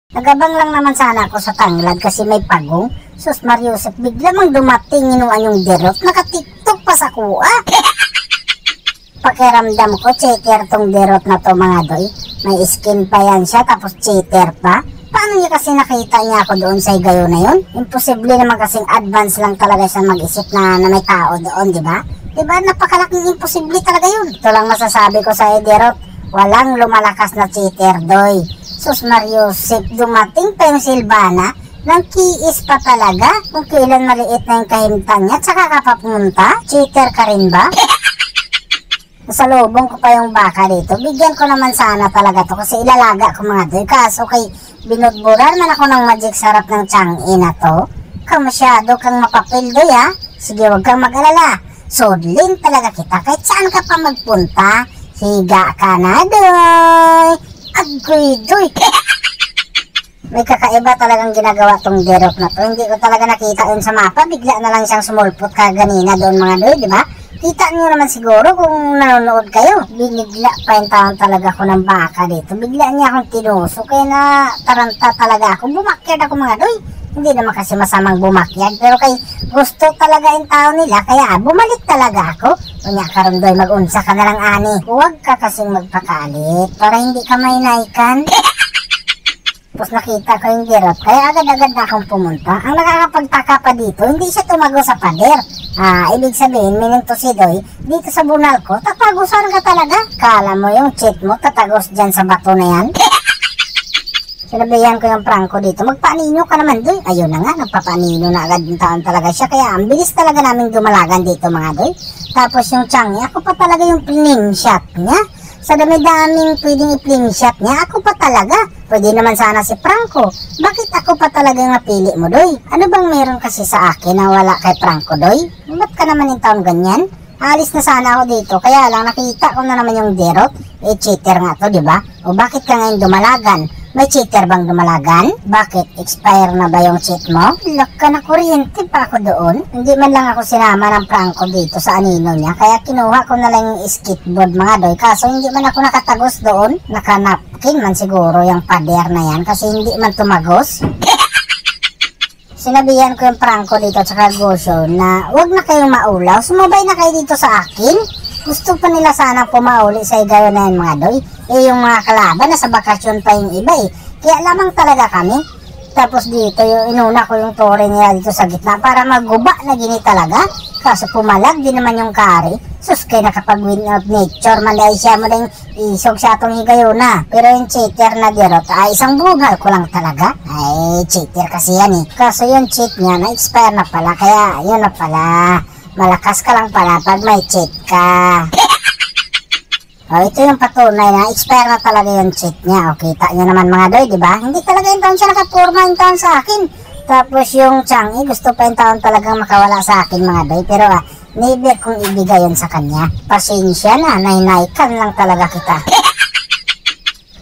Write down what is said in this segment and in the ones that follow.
Nagabang lang naman sana ako sa tanglad kasi may pagong. Sus Mariusep, bigla mang dumating inuan yung derot. Naka-tiktok pa sa kuha. Pakiramdam ko, cheater tong derot na to mga doy. May skin pa yan siya, tapos cheater pa. Paano niya kasi nakita niya ako doon sa higayo na yun? Imposible naman kasing advance lang talaga siya mag-isip na may tao doon, di ba? Di ba? Napakalaking imposible talaga yun. Ito lang masasabi ko sa derot. Walang lumalakas na cheater, doy. Sus Mariusep, dumating pa yung Silvana. Nang kiis pa talaga. Kung kailan maliit na yung kahimtang niya, tsaka ka papunta. Cheater ka rin ba? Nasalubong ko pa yung baka dito. Bigyan ko naman sana talaga to kasi ilalaga ko mga doy. Kaso kay binudburan man ako ng magic sarap ng tiyangi na to. Masyado kang mapapil doy ha. Sige, wag kang mag-alala. Sodlin talaga kita kahit saan ka pa magpunta. Higa ka na doy. Agoy doy. May kakaiba talagang ginagawa tong derot na to. Hindi ko talaga nakita yun sa mapa. Bigla na lang siyang sumulpot kaganina doon mga doy, di ba? Kita niyo naman siguro kung nanonood kayo. Binigla pa yung taon talaga ko ng baka dito. Bigla niya akong tinuso. Kaya na taranta talaga ako. Bumakyard ako mga doy. Hindi naman kasi masamang bumakyard. Pero kay gusto talaga yung tao nila. Kaya bumalik talaga ako. Kunya karon doy, mag-unsa ka na lang ani. Huwag ka kasing magpakalit. Para hindi ka mainaikan. Tapos nakita ko yung derot. Kaya agad-agad na akong pumunta. Ang nakakapagtaka pa dito, hindi siya tumago sa pader. Ibig sabihin, mininto si Doy, dito sa bunal ko, tatagusan ka talaga. Kala mo yung cheat mo, tatagos dyan sa bato na yan. Sinabihan ko yung Franco dito, magpaanino ka naman Doy. Ayun na nga, nagpapaanino na agad yung taon talaga siya. Kaya ang bilis talaga namin dumalagan dito mga Doy. Tapos yung Changi, ako pa talaga yung fling shot niya. Sa dami-daming pwedeng i-fling shot niya, ako pa talaga. Pwede naman sana si Franco. Bakit ako pa talaga yung napili mo, Doy? Ano bang meron kasi sa akin na wala kay Franco, Doy? Ba't ka naman yung taon ganyan? Alis na sana ako dito, kaya lang nakita ko na naman yung derot. Cheater nga to, di ba? O bakit ka ngayon dumalagan? May cheater bang dumalagan? Bakit? Expire na ba yung cheat mo? Look ka na, kuryente pa ako doon. Hindi man lang ako sinama ng Franco dito sa anino niya. Kaya kinuha ko na lang yung skateboard mga doy. Kaso hindi man ako nakatagos doon. Nakanapkin man siguro yung pader na yan. Kasi hindi man tumagos. Sinabihan ko yung Franco dito sa Gosyo na huwag na kayong maulaw. Sumabay na kayo dito sa akin. Gusto pa nila sana pumauli sa higayon na yan mga doy. Yung mga kalaban, nasa bakasyon pa yung iba eh. Kaya lamang talaga kami. Tapos dito, yung inuna ko yung tore nila dito sa gitna para maguba na gini talaga. Kaso pumalag din naman yung kari. Sus, kaya nakapag-win of nature. Manday siya mo na yung isog sa atong higayon na. Pero yung cheater na derot, isang bungal ko lang talaga. Ay, cheater kasi yan eh. Kaso yung cheat niya, na-expire na pala. Kaya, yun na pala. Malakas ka lang pala pag may cheat ka. Ito yung patunay na expire na talaga yung cheat niya. Kita niyo naman mga doy, di ba? Hindi talaga yung taon siya nakapurma yung taon sa akin. Tapos yung Changi, gusto pa yung taon talagang makawala sa akin mga doy. Pero never kong ibigay yun sa kanya. Pasensya na, nainaikan lang talaga kita.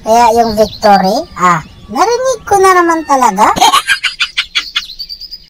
Kaya yung victory, narinig ko na naman talaga.